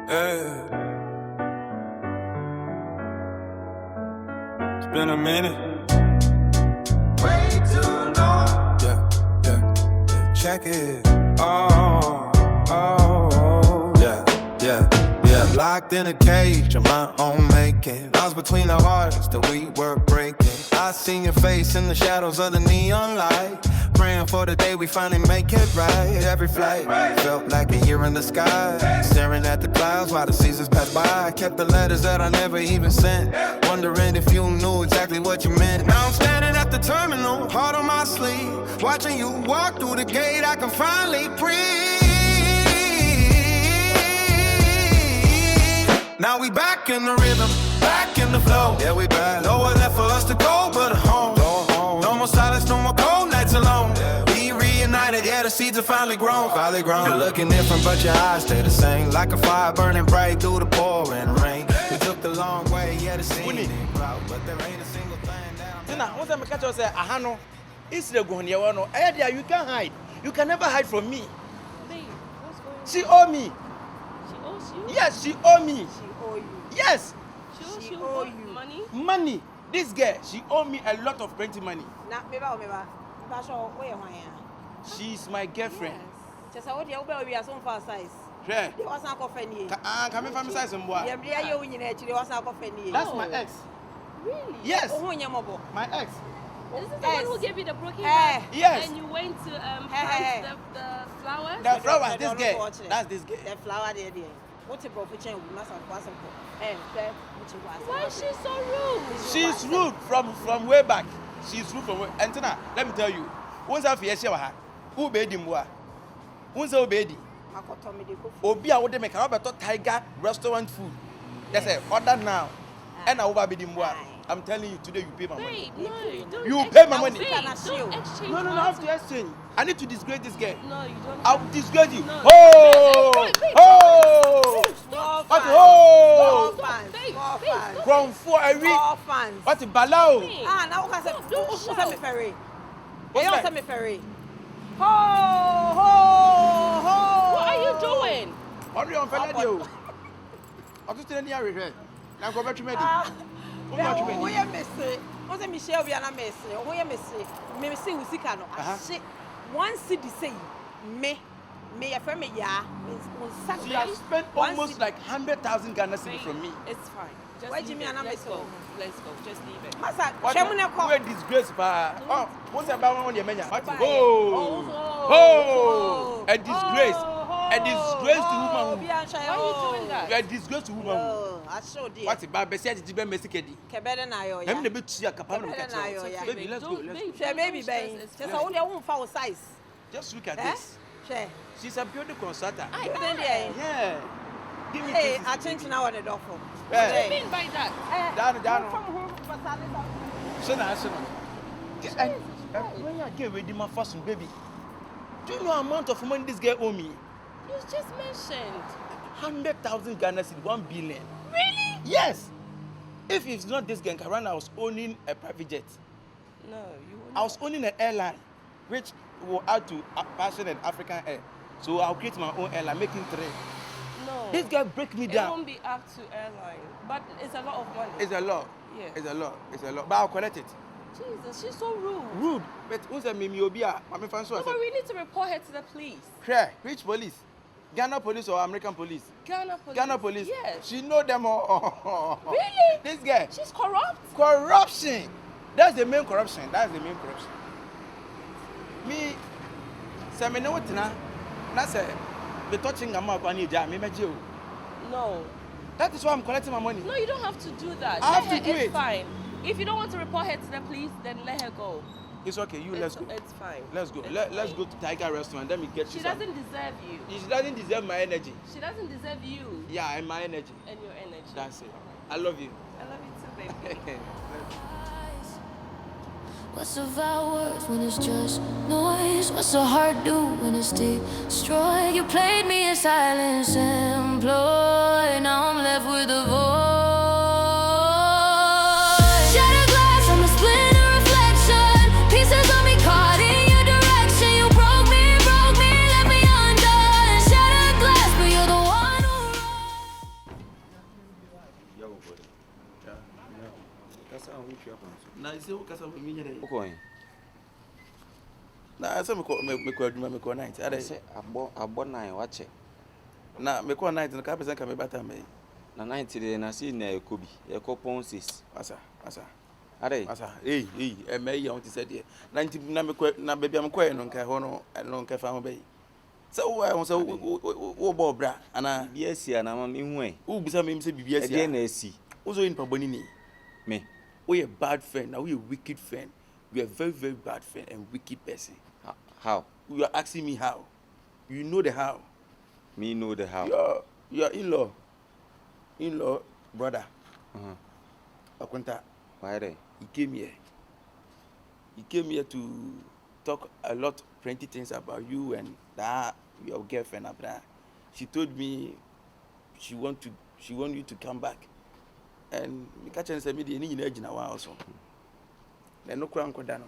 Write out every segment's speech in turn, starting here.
Yeah. It's been a minute. Way too long. Yeah. Check it. Yeah. Locked in a cage of my own making. Lost between the hearts that we were breaking. I seen your face in the shadows of the neon light. Praying for the day we finally make it right. Every flight felt like a year in the sky. Staring at the clouds while the seasons pass by. I kept the letters that I never even sent. Wondering if you knew exactly what you meant. Now I'm standing at the terminal, heart on my sleeve. Watching you walk through the gate, I can finally breathe. Now we back in the rhythm, back in the flow. Yeah, we back. Nowhere left for us to go but home. No more silence, no more cold nights alone. We reunited, yeah, the seeds are finally grown. You're looking different, but your eyes stay the same. Like a fire burning bright through the pouring rain. We took the long way, yeah, the scene route, but there ain't a single thing that I'm. Once I catch you say, "Ahano, it's the go here no." You can't hide. You can never hide from me. Babe, what's going on? She owe me. She owes you? Yes, she owe me. She owe you. Yes. She owe you money? Money. This girl, she owe me a lot of plenty money. Nah, where She's my girlfriend. just how the over we are so far size. Yeah. They was not offending. Come in from size and boy. Yeah, you in it, they was not offending. That's my ex. Really? Yes. My ex. Is this the one who gave you the broken Hey. heart? Yes. And you went to Hey. plant the flowers? The flowers, this girl. That's this girl. The flower there. What's a profession? We must have passed. Why is she so rude? She's rude from way back. She's rude from way. Antina, let me tell you. Once I finish your hat, who made him what? Once I obeyed. Obi, I would make a Tiger restaurant food. That's it. Order now. And I will be the more. I'm telling you today, you pay my money. Babe, no, you don't. You pay my money. Babe, don't exchange. No, I have to exchange. I need to disgrace this girl. No, you don't. I'll disgrace you. No. Oh! Babe, Oh! Small What? fans. Oh! Small fans. Babe, Small babe, fans. don't. From 4 a week. Small fans. What? Balao? Babe. Now I say, Don't shout. me ferry. What's Don't that? say me ferry. Ho, ho. What are you doing? What are you on Feladio? I'm just in the area. Now go back to me. Who you missing? What's a Michelle Viana missing? Who you missing? Me see who sick no. Shit. One city say me a friend me ya. She has spent almost like 100,000 Ghana cedis from me. It's fine. Just Why leave Jimmy it. and I Let's miss go. her? Let's go. Just leave it. Masa, What? Chemune We're call. disgrace, pa. Oh, what's about one of your men? What? Bye. Oh! Oh! A disgrace. A disgrace to woman. Why are you doing that? You are a disgrace to woman. I show dear. What's about Bessie? Did you be Messikedi? Kebede na yo I'm ya. the bit to your capano. Kebede na yo ya. Baby, let's go. Let's go. Share baby bang. Just only a woman for size. Just look at Eh? this. Share. She's a beauty consultant. Aye, You aye. there? Yeah. Give me Hey, this. I change now on the door for. What do you mean by that? Down. From whom? Shona. When you get ready, my first baby. Do you know the amount of money this girl owe me? You just mentioned. 100,000 Ghana cedis, 1 billion. Really? Yes. If it's not this gang, Karan, I was owning a private jet. No, you won't. I was owning an airline, which will add to Passion and African Air. So I'll create my own airline, making 3. No. This guy break me It down. won't be up to airline, but it's a lot of money. It's a lot. Yes. It's a lot. But I'll collect it. Jesus, she's so rude. Rude. But who's a mimi obia? I'm a fan. No, but we need to report her to the police. Which police? Ghana police or American police? Ghana police. Ghana police. Yes. She know them all. Really? This guy. She's corrupt. Corruption. That's the main corruption. Me, say me know what na. Na say the touching am up ani ja me meje o. No. That is why I'm collecting my money. No, you don't have to do that. I have Let to her, do it's it. fine. If you don't want to report her to the police, then let her go. It's okay. Let's go. It's fine. Let's go. It's Let's fine. go to Tiger Restaurant. Let me get She you some. doesn't deserve you. She doesn't deserve my energy. She doesn't deserve you Yeah, and my energy. and your energy. That's it. I love you. I love you too, baby. What's the vow worth when it's just noise? What's a heart do when it's destroyed? You played me in silence employed. Now I'm left with a void. Shattered glass, I'm a splinter reflection. Pieces of me caught in your direction. You broke me, left me undone. Shattered glass, but you're the one who say who kasa me nyere. Okoi. Na say me ko adwuma me ko night. Ade Say abo 9 wache. Na me ko night no ka person ka me bata me. Na 90 de na see na Kobby. E ko pon 6. Asa. Are. Asa. E me ya won ti say de. 90 na me ko na baby am ko no nka ho no nka fa ho be. So who say wo bo bra ana Bibia na ma me hu e. who bisa me say bibia E de na asi. Who so in paboni ni. Me. We a bad friend. Now we a wicked friend. We are very, very bad friend and wicked person. How? You are asking me how. You know the how. Me know the how. Your in-law brother. Akunta. Why there? He came here to talk a lot, plenty things about you and that your girlfriend. She told me she want you to come back. And me catch and say me the any energy now also. Then no crown ko dano.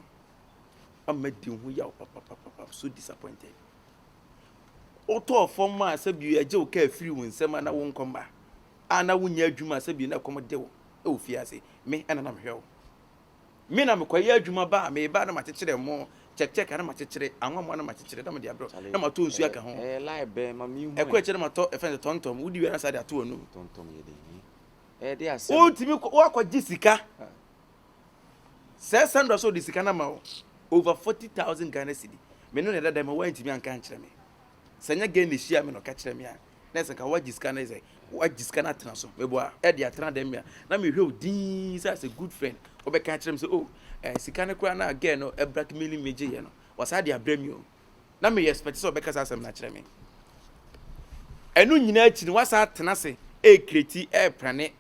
I'm made who ya papa so disappointed. Auto form man say you eje o ka free when say man na won come back. Ana wunya adwuma say bi na come de wo. E o fia say me ana na me hwe. Me na me kwaye adwuma ba me ba na ma kekere mo check ana ma kekere anwa mo na ma kekere da me de abro. Na ma to nsu aka ho. Lie be ma me hu. E kwa kekere ma to e fe tontom wudi wi na sa de ato anu. Tontom ye de. They are O timi wa kwa jisika. 600 so disika na ma over 40,000 Ghana cedi. Me no na da ma wa ntimi anka nkere me. Sanya gain the share me no ka kere me a. Na se ka wa jisika na say wa jisika na tena so. Me bo a e de atena dem me. Na me hwe odin say as a good friend. Obe ka kere me say oh sika na kura na again no e blackmailing me je ye no. Wasa de abrami o. Na me expect so obe ka asem na kere me. Enu nyina achi ni wasa tena se e kreti e prane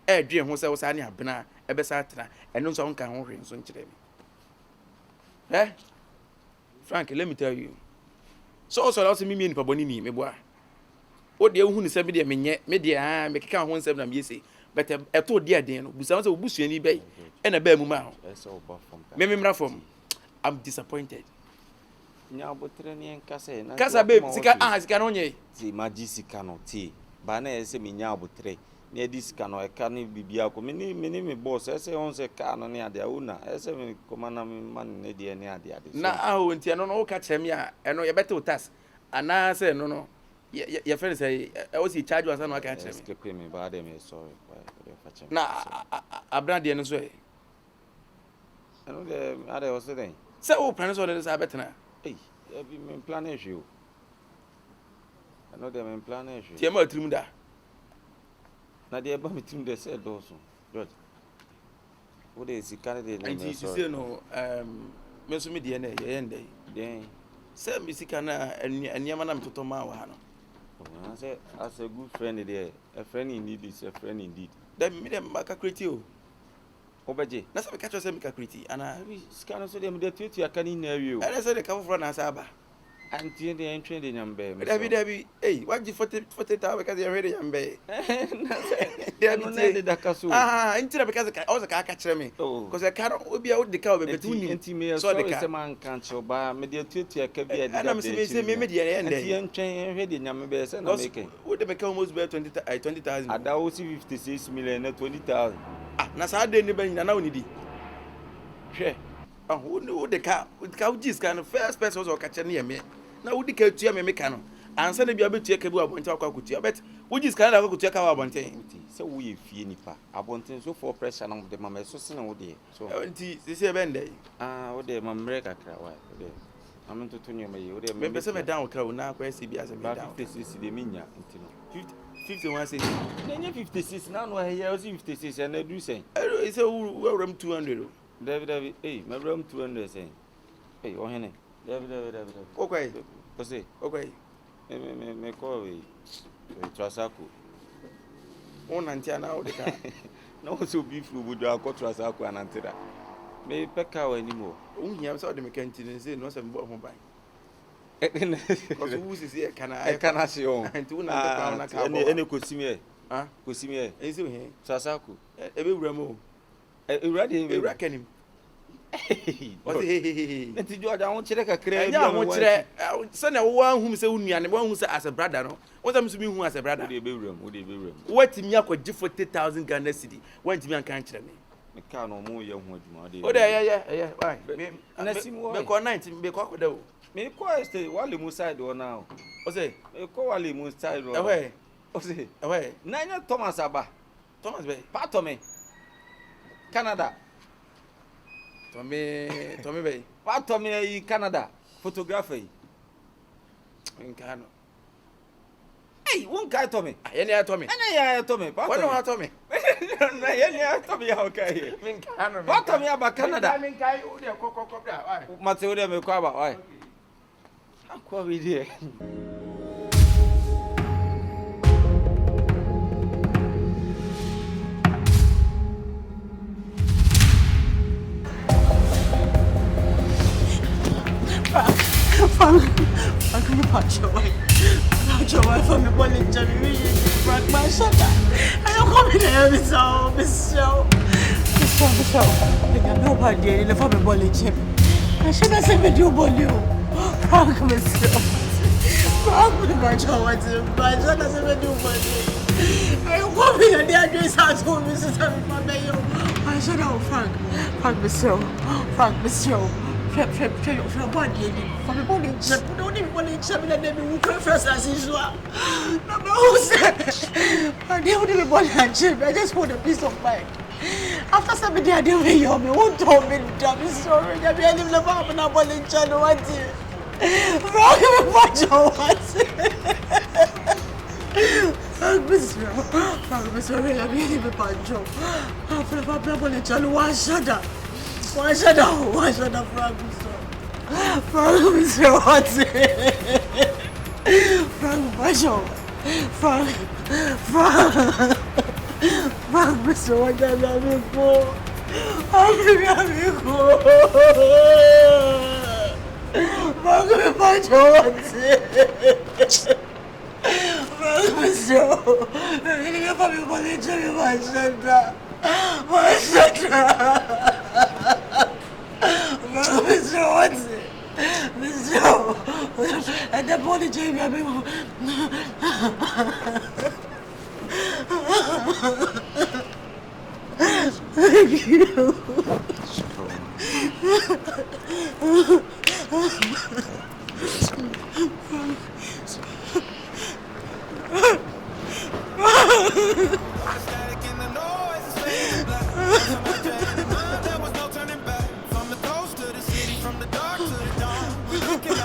e dwe ho se wasa ne abena e be sa tena enu so nka ho hwe so nkire me. Frank, let me tell you. So also me nipa boni ni me boa. O de ehunu se me de menye me de me keka ho nsem na me yesi. But e to de aden no. Busa so obusuani bai e na ba mu ma ho. Me mra from. I'm disappointed. Nya obotre ni enka se na. Kasa babe, sika no nye. Ti maji sika no ti. Ba na ese me nya obotre. Ni edi sika no e ka ni bibia ko me boss ese on se ka no ni ade una. Ese me komana me man ne de ni ade. Na aho ntia no ka kyerem ya eno ye beto tax. Ana se no your friend say I was charge was no ka kyerem. Escape me ba de me sorry. Na abra de no so e. Eno de ade o se den. Se o plan so de sa betena. Hey, be me plan issue. I know them in plan issue. Tie ma trim da. Na de ba me trim de say do so. George. Wo de sika de na me so. Say no me so me de na ye ndey. Den. Say me sika na anyama na mtoto ma wa no. I say as a good friend there, a friend indeed is a friend indeed. Then me dem maka kreti o. Obeje. Na say me catch say me ka kreti ana sika no so dem de tutu akani na awie o. Ana say de ka foforo na asa aba. Antie de entry de nyambe me. David hey waji 40,000 because you ready nyambe. No na de dakaso. Ntira because ka o ka kire me. Because I can't obi a wo de ka o be betuni. Enti me so de se man kan cho ba me de tutu aka bi a de. Ana me say me de ende. Enti entwen hwe de nyambe se na make. Wo de be ka almost be 20,000. Ada wo si 56 million na 20,000. Na sa de ni be na oni di. Hwe. Who the car jis kind of first person was catching near me. Now, would the car to me mechano? And send me a bit to a cable about Akutia, but would this kind of take our bontain? So we fear nipa. I want so for pressure on the mamma so soon all day. So, this is a bend day. What day, Mamma cry. I'm to turn you may you remember some down crowd now, where CB as a bad 56 the minya. 51 says 56 now, I hear 56 and I do say. It's a room 200. David, hey, my room 200 saying. Hey, oh, Henry. David. Okay. Okay. Me call we. Trasaku. One antia now the car. No, so be through would you call Trasaku and Antida. May Pekka anymore. Only I saw the mechanic and say no some bought mobile. Because who is here? Can I see you? And two any Cosime. Ah, Cosime. Is it here? Trasaku. Every remo. Ready, reckon him. What did you want to check a crane? I want to send a one who say me and one who say as a brother. No, what I'm saying, who as a brother? Would be room? What me up with 40,000 Ghana cedi? Went to me and can't tell me. me car no mo ye ho adwuma de o de yeah why na sim me ko 19 me ko akoda o me ko stay wale mu side o now o say me ko wale mu side o eh o say na na Thomas aba Thomas be pa to me Canada to me be pa to me yi Canada photographer nkano hey won kai to me ye ne to me ana ya to me pa what do to me na ye ne to me ya okay nkano pa to me aba Canada me kai o de kokko da why mate o de me ko aba why akwa we there I couldn't punch your way. Punch your way from the bullet, Jimmy. Frank, my shutter. I don't come in there, Miss Show. I got nobody in the family bullet, Jim. I should have said, with you, bullet. Frank, Miss Show. Frank, with my child, I should have said, with you, bullet. I don't come in there, address house, Mrs. I should have, Frank, Miss Show. Frank, Miss Show. Your body, from the body, don't even want to examine that they will first as usual. No, who said? I didn't even want to achieve. I just want a peace of mind. After somebody I didn't hear me, who told me to be sorry? I live in the farm and I'm on the channel. What is it? Wrong with what you want. I'm sorry, I'm here to Pancho. After the farm on the channel, why shut up? Why shut up, Frank? Frank, what's it? Frank, Frank, Mr. What I love you for? I love you for. Frank, what's it? Frank, Mr. I love you for the cherry, my son. My son. Mr. Watson, Mr. And the body change, I mean, thank you.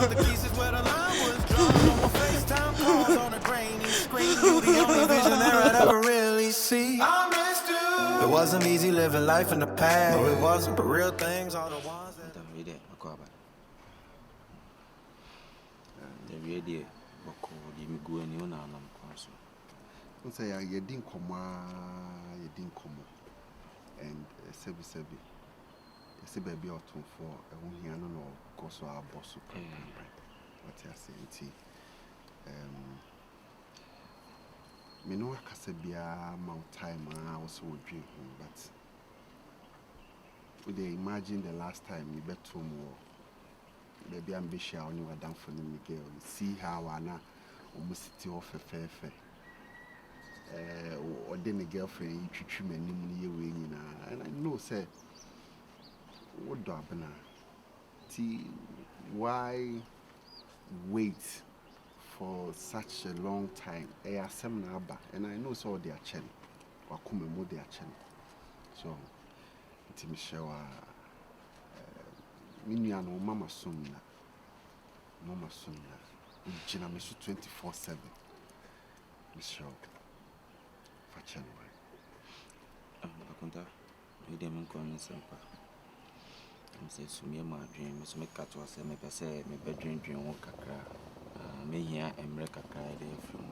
The pieces where the line was drawn on my FaceTime calls on a grainy screen. You the only visionary I'd ever really see. I missed you. It wasn't easy living life in the past. No, it wasn't, but real things are the ones that we there akwaba the we there boko di mi go ani ona anam kwaso say you didn't come and sebi ese baby otun for ehun hian no go so abosu what you say nti me no akasa bia mount time also dream but we dey imagine the last time we bet to more baby ambition on you down for the girl see how ana almost city of fefe or then the girlfriend you me ni we nyina and I know say what do happen why wait for such a long time and I know so they are chen wakume mo they are chen so it's Michelle minya no mama sumna ujina me 24/7 Michelle for chen akonta we dem nko nsempa say sumi ma dream so me cat was me pese me bedroom dream wo kakra me hia emre kakra de from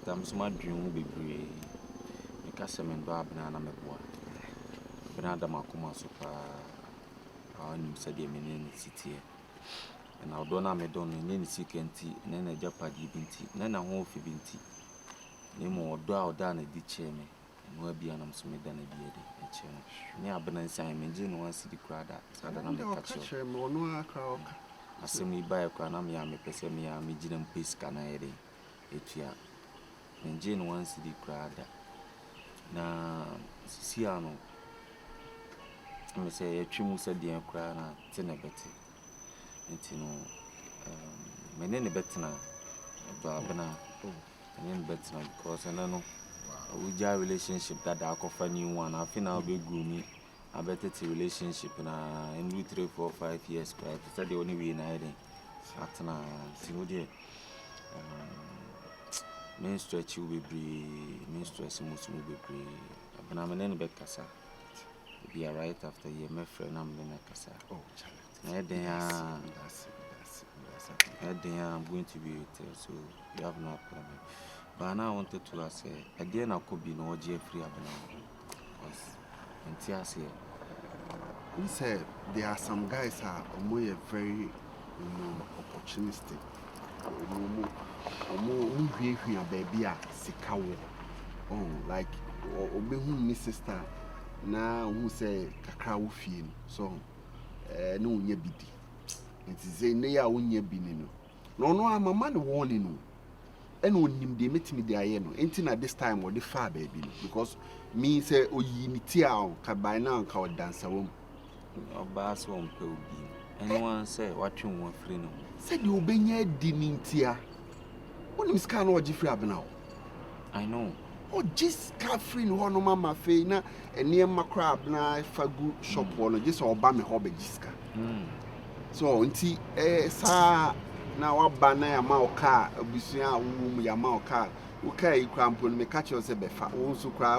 tam so ma dream wo bebre me ka se me do abna na me boa bena da makoma so pa nim se de me ne city na odo na me don ne ne sikenti ne na japadi binti ne na ho ofi binti ne mo odo a oda na di che me no bia na mso me da na bia de eche me abena nsan me nje no wansi di krada sada na me kache me ono aka asemi ba ekra na me ya me pese me ya me gina mpes kana ere etua me nje no wansi di krada Na Siano, I say a trim said the crown at dinner betty. My name is Bettina, Babana, and then Bettina, because I know we have relationship that I offer new one. I think I'll be gloomy. I bet it's a relationship in 3, 4, 5 years. That's the only way in hiding. After na, see, main stretch will be main stretch most will be. But I'm an enemy Kasa. Be right after you, my friend. I'm in a Kasa. Oh, I'm going to be with you, so you have no problem. But now I wanted to ask, again, I could be no Jeffrey Abana. Because, we said there are some guys are very opportunistic. Baby, oh, like, my sister, now who say Kakao Fiend, so, no, ye biddy. It is a near unya binino. No, I'm a man warning. And when him they met me the ayeno, ain't at this time or the far baby, because me say, oh, ye nitia, can by now call dancer home. Or bass won't be. Anyone say what you want free no? Said you be near Dinintia. What is can or Jeffrey Abnao? I know. Oh, just car free no one mamma Fena and near my crab na fagu shop one just or bam hobby jiska. So, until sir, now a banner a mouth car, a busia womb ya mouth car, okay, you can't put me catch yourself a fat, also cry,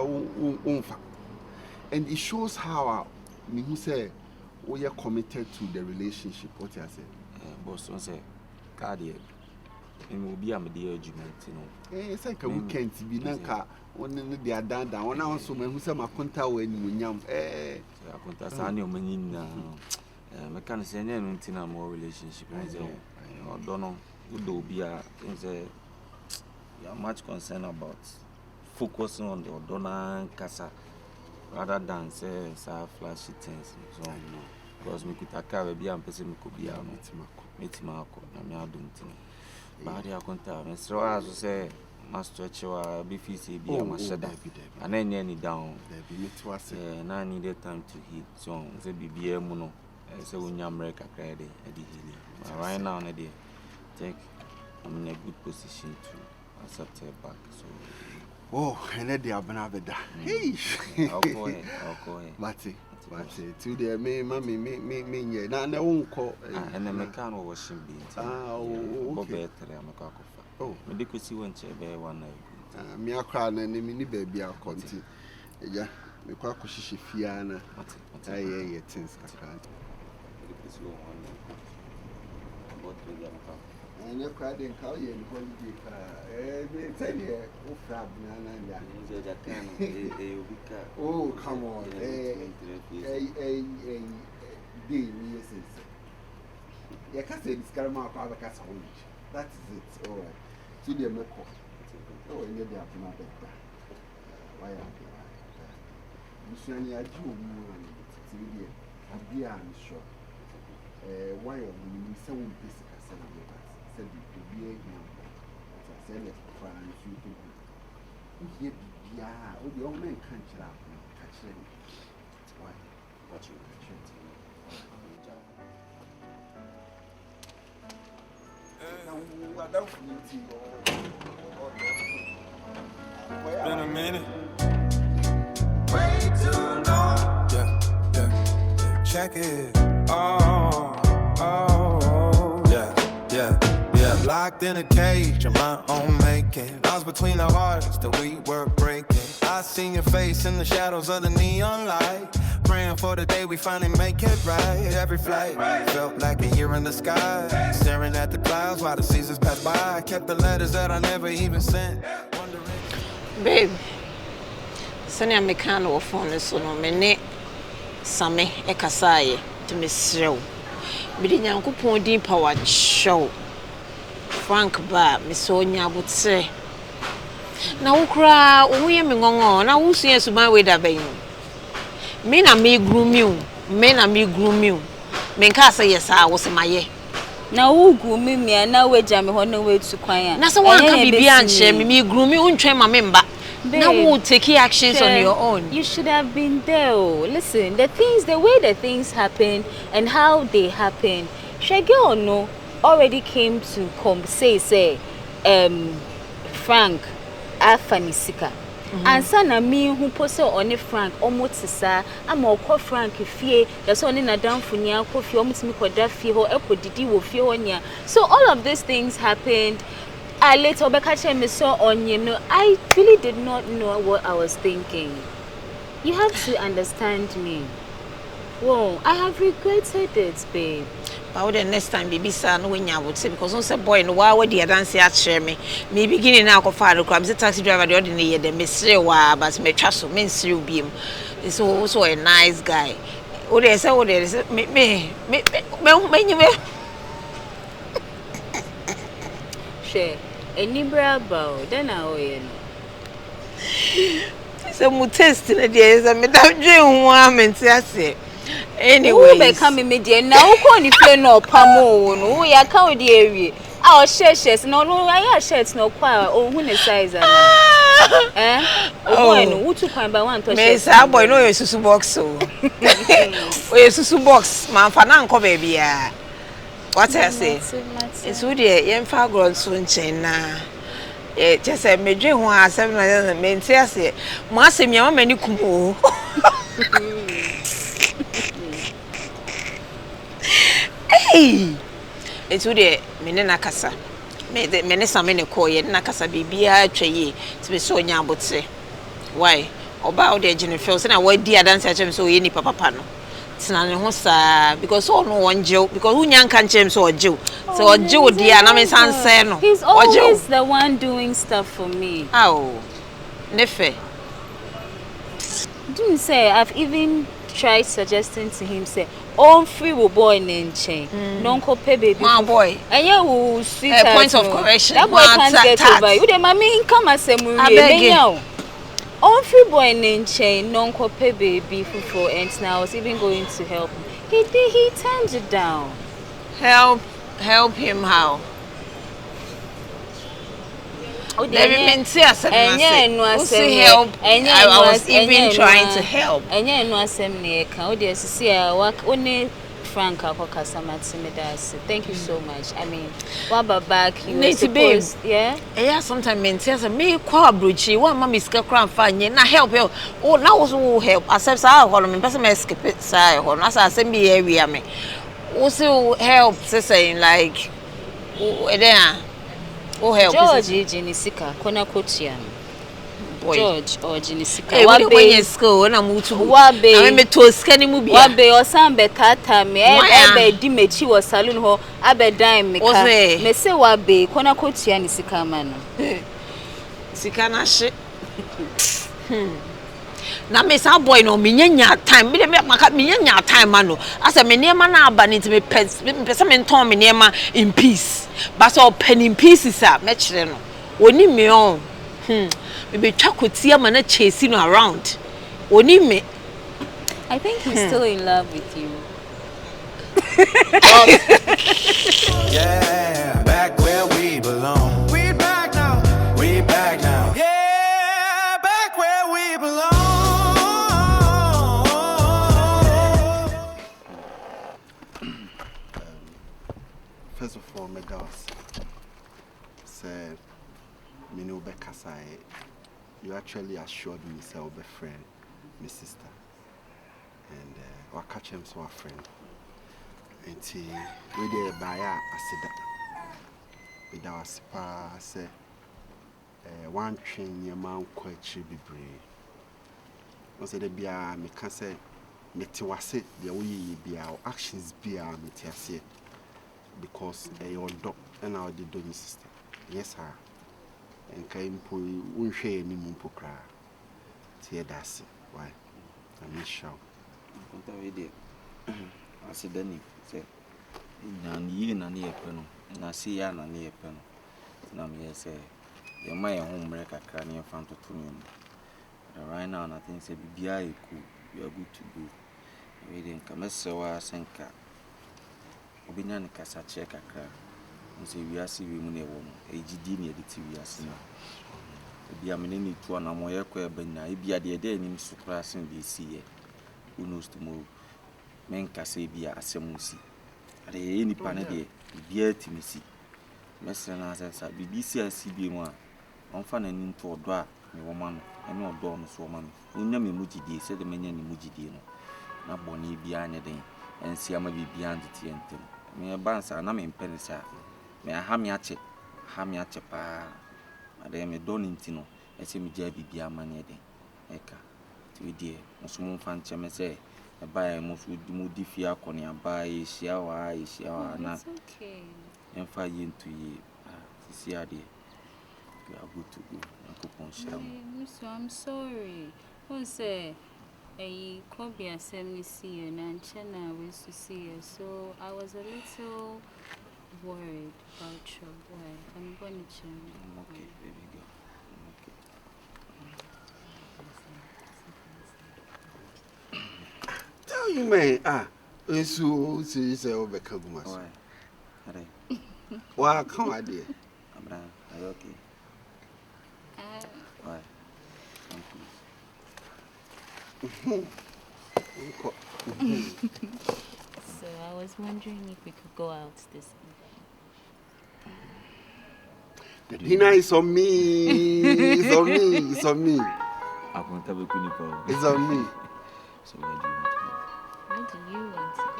and it shows how me who say we are committed to the relationship. What I say, Boston say, cardiac. It will be a media argument, you know. It's like a weekend to be Nanka, one they are done down. One hour, so who say my contact when you I contact Sanyo Manin now. Mechanics and anything more relationship. I don't know. Would be a you are much concerned about focusing on the Odona Casa rather than say flashy things. So, because me could carry a person could be a meet Marco, and me I don't think. But I contact Mr. As say, Master Choa, BFC, be a machada, and then any down. And I needed time to heal. So, the BBA Mono, so when you America credit, but right now, I think I'm in a good position to accept her back. So, oh, and then they are Banaveda. Hey, I'll go ahead. Matty, to the me, now I won't call and the mechanical washing beans. Okay. Oh, medical went to bear one night. Me a crown and a mini baby are conti. Yeah, me quite she fiana. I things I can't. And you're cried in Kali and holiday. Tell you, oh, Frab, oh, come on, you can't say this Karama of other cats. That is it, all right. To the Meko. Oh, and you're there for my better. Why are you? Missionary, I do more. I'm sure. Why are you so busy? Said to be a young said it for you to be. Yeah, the old man can't catch them. Why? What you Been a minute. Way too long. Yeah. Check it. Yeah. Locked in a cage of my own making. I was between the hearts that we were breaking. I seen your face in the shadows of the neon light. Praying for the day we finally make it right. Every flight felt like a year in the sky. Staring at the clouds while the seasons pass by. I kept the letters that I never even sent. Babe, Sunny Americano phone is so no mene Same Ekasaye to Miss Show. Bidding Uncle Pondin Power Show. Frank Bar, Miss Sonia would say. Now, cry, we am on. Now, who sees my way that bay? Men are me groom you. Men are me groom you. Men can't say yes, I was in my year. Now, who groom me and now we jam on the way to choir. Now, so one can be beyond shame me groom you and train my member. Now we'll take actions on your own. You should have been there. Oh. Listen, the way the things happen and how they happen. Shaggy no already came to say, Frank, Afanisika. And sana me who pose on a Frank almost sa I'm all call Frank fie that's only na down for near coffee almost me could that fee or echo did you feel on ya. So all of these things happened. I later catch me saw on you. No, I really did not know what I was thinking. You have to understand me. Whoa, I have regretted it, babe. But the next time, baby, son, when you would say, because on some boy, no, why would you dance at share me? Me beginning now, father, comes the taxi driver, the ordinary, the Messiah, but me trust so means you beam. It's also a nice guy. Oh, there's oh, there's me. Share any bravo, then I will. Some test in the days, and Madame Jane woman, say. Anyway, who become media now? Who can no pamo? No, we are count the area. Our shares, no, I shirts no choir or who is size. Oh, who took by one to Miss our boy, no, it's a box so. It's a box, man, for Nanko baby. What I say? It's would be young far grown soon, China. Just a major who has 7 men, say, Master, your many kumu. Hey, it's with the Menena Casa. May the Menesa Meneco, and Nakasa be tray to be so young, but say, why? About the general feels and I wait dear dance at him so any papa pano. It's not because all no one joke, because who young can't change so a Jew. So a Jew, dear, and I'm his answer. He's always the one doing stuff for me. Oh, Nefe. Didn't say I've even tried suggesting to him, say, all free will boy in chain. Non cope baby. My boy. And you will see a point of correction. That boy can't get over. You the mommy come and say, Muriel. All free boy in chain, non cope baby for and now I was even going to help him. He turned it down. Help him how? Oh, I was even trying to help. And you know, Frank, thank you so much. I mean, what back you suppose, yeah? Yeah, sometimes men say, me call Brucci, one mammy scrap fine, not help you. Oh, now also help. Accept our home, person escape it, side, or not as a me area me. Also help, saying like, there. Oh, help. George Genisika, Kona Kotian. George or Genisika. What be school and I moved to Wabe? I met to a scanning movie. Wabe or some becata me, Abe Dimechi was saloon ho, Abe dime me. Messe Wabe, Kona Kotian is man. Sikana shit. Now, Miss our boy, no, me time, me time, mano. As a menema na abani to me pets, some Tom in peace. But so pen in pieces are match them. Only me on. Maybe chocolate see a man chasing around. Only me. I think he's still in love with you. Yeah, back where we belong. We back now. We back now. Yeah, back where we belong. First of all, my girls said, you actually assured me, say, I'll be friend, my sister, and I'll catch him so a friend. And we did buy a that. With our spa, say, one train your mount quite cheap be brave. I said, be a me can say, me to was it, the way be our actions be our me because your dog and our the my sister. Yes, sir. And came for one share any mumpo cry. Tear that's why I'm not sure. I said, then you say, and near penal, and I see Anna near penal. Now, yes, your my home breaker cranny in front of Tunium. Right now, I think, say, Kyekyeku, you are good to go. We didn't come as so I sent car. Obinan Casa check a car. And say, we are seeing women, a GD near the TV as now. Be a minute to an amoya quebena, be a dear day in surprising the sea. Who knows to move? Men can say be a semusi. At any panade, be a timisi. Messer as I be busy as CB1. On fan and into a dra, a woman, and no dorms woman. Unami Mujidi said the many Mujidi. Not bonny behind a day, and see I may be beyond the TNT. May a bands are not in penisa. May I hamiache pa. Madame a donintino, as him jabby be a man yet. Eka, to be dear, Mosum fan chamese, a buy most would modify conia by shower, not okay. And 5 years to ye. See, dear, we are good to go. So I'm sorry. Who say? A Kobby and sent me see you, and Chena went to see you, so I was a little worried about your boy. I'm going to change. Okay, baby girl. Okay. Tell you, man, so say over Kagumas. Why? Why, come on, dear. Are you okay? Why? So I was wondering if we could go out this evening. The dinner is on me. It's on me. It's on me. I won't have a cunicle. It's on me. So where do you want to go? Where do you want to go?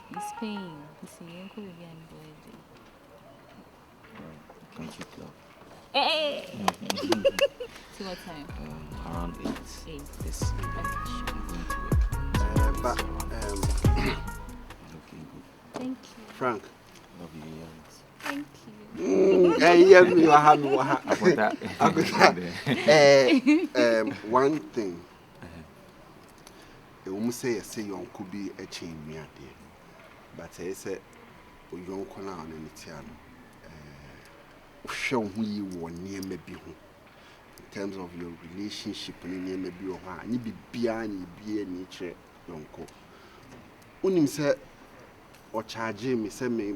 In Spain. See, Uncle again, boy. Country club. Hey! So what time? Around 8. 8. Yes. Okay, sure. I'm going to work. But, Looking good. Thank you. Frank. Love your earrings. Thank you. One thing. The woman say your uncle be a chain me at there. But I said, we don't call on any tiano. Show who you were near maybe in terms of your relationship and near maybe or you be beyond be nature, uncle. Unim said, or charge me, say me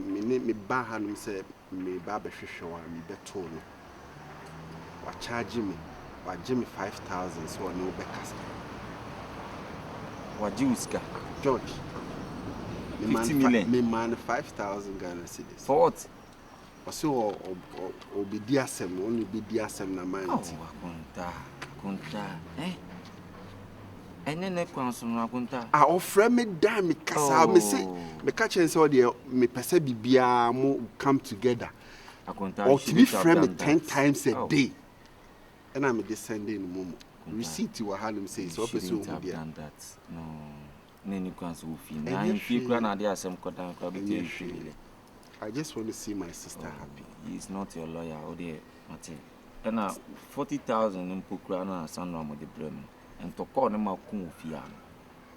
bahan, say me barber show and better. Or charge me, or Jimmy 5,000 so no beckers. What you ska? George. 50 million. Me man 5,000 Ghana cedis. For what? So or be diasem, only be diasem na mind. Oh, Akunta. Eh? And then Akunta. I offer me damn me casa. Me say, me catch and so there, me perceive bia mo come together. Akunta. Or to be friend me 10 times a day. And I'm descending momo. Receipt you had him say so. Shouldn't have done that. No. Nene kwanso ufi. Na infi kura na dia asem kodan kwa bete ifi. I just want to see my sister happy. He is not your lawyer, or there, Martin. And 40,000 in Pukra and San Ramo de Bremen. And to call them out Kunfia.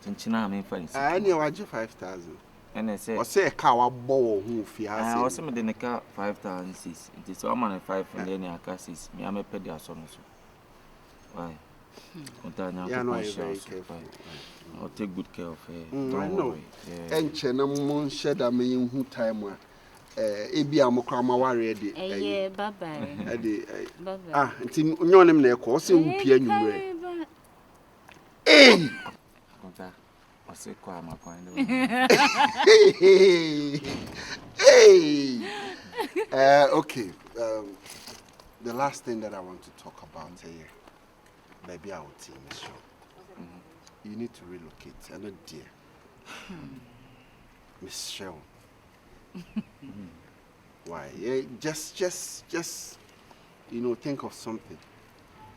Tinchina, I mean, friends. I knew I 5,000. And I said, or say a cow bow who fear. I also made the car 5,000. It is 1 man 5 and then I can see me. I'm a pedia son. Why? Yeah, no, I'm very careful. I'll take good care of her. I know. And Chenam shed a mean who time. Ebi amokama warrior yeah, bye bye. Nti nyonem na ekọ se upia nwure. Konta, ose kwa amakwan do. Okay. The last thing that I want to talk about here, baby, I will tell you, Miss Shaw. You need to relocate. I know, dear. Miss Shaw. Why? Yeah, just think of something.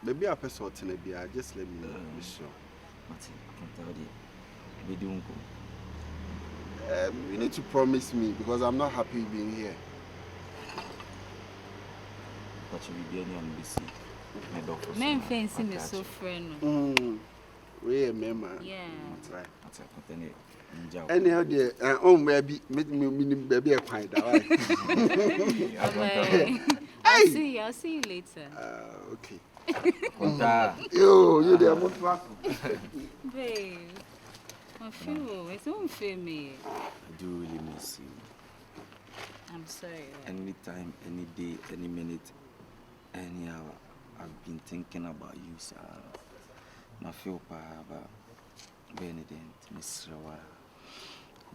Maybe a person maybe I just let me know, Miss Shaw. You need to promise me because I'm not happy being here. But you will be any on BC. Men fancy me so friend. We remember. Yeah. That's right. That's it. Anyhow, dear, baby, baby, I find out. I'll see you later. Okay. You there, what? Babe, I feel it's unfair me. I do really miss you. I'm sorry. Anytime, any day, any minute, any hour. I've been thinking about you, sir. I feel about Benedict, Miss Rawa,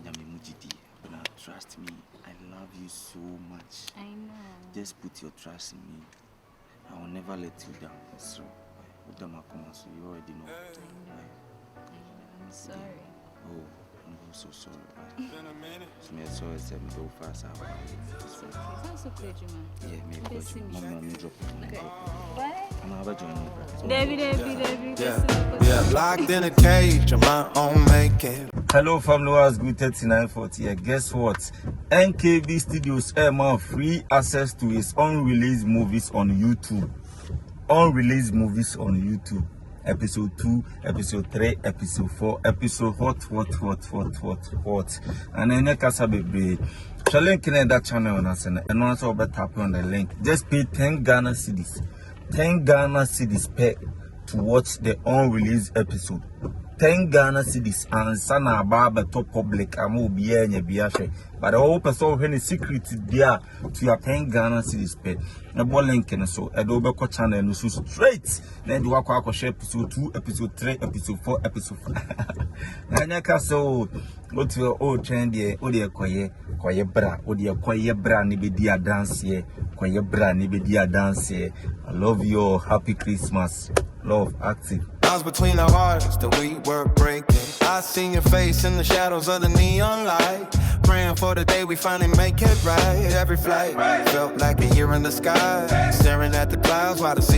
Yami Mujidi. But now, trust me, I love you so much. I know. Just put your trust in me. I will never let you down, Miss Rawa. So you already know. I'm sorry. Oh, I'm so sorry. So me sorry say me go fast. Sounds so crazy, man. Yeah, maybe because I'm drop. Okay. Bye. I'm never joining. David. Yeah, locked in a cage on my own making. Hello family, what's good? 3940 here. Guess what? NKB Studios have free access to his unreleased movies on YouTube. Unreleased movies on YouTube. Episode 2, episode 3, episode 4, episode what. And then you shall link in that channel and also tap on the link. Just pay 10 Ghana cedis. 10 Ghana cedis per to watch the unreleased episode. 10 Ghana cedis and sana baba to public amu biya nya biya. But the whole person when the secret there to your 10 Ghana cedis per. Na bo link na so edo ko channel no so straight. Then do akwa share episode 2, episode 3, episode 4, episode 5. Na nya ka so what your old trend there o de koye bra o de koye bra ni be dia dance here. Koye bra ni be dia dance here. I love you all. Happy Christmas. Love Active. I was between the hearts that we were breaking. I seen your face in the shadows of the neon light. Praying for the day we finally make it right. Every flight felt like a year in the sky. Staring at the clouds while the sea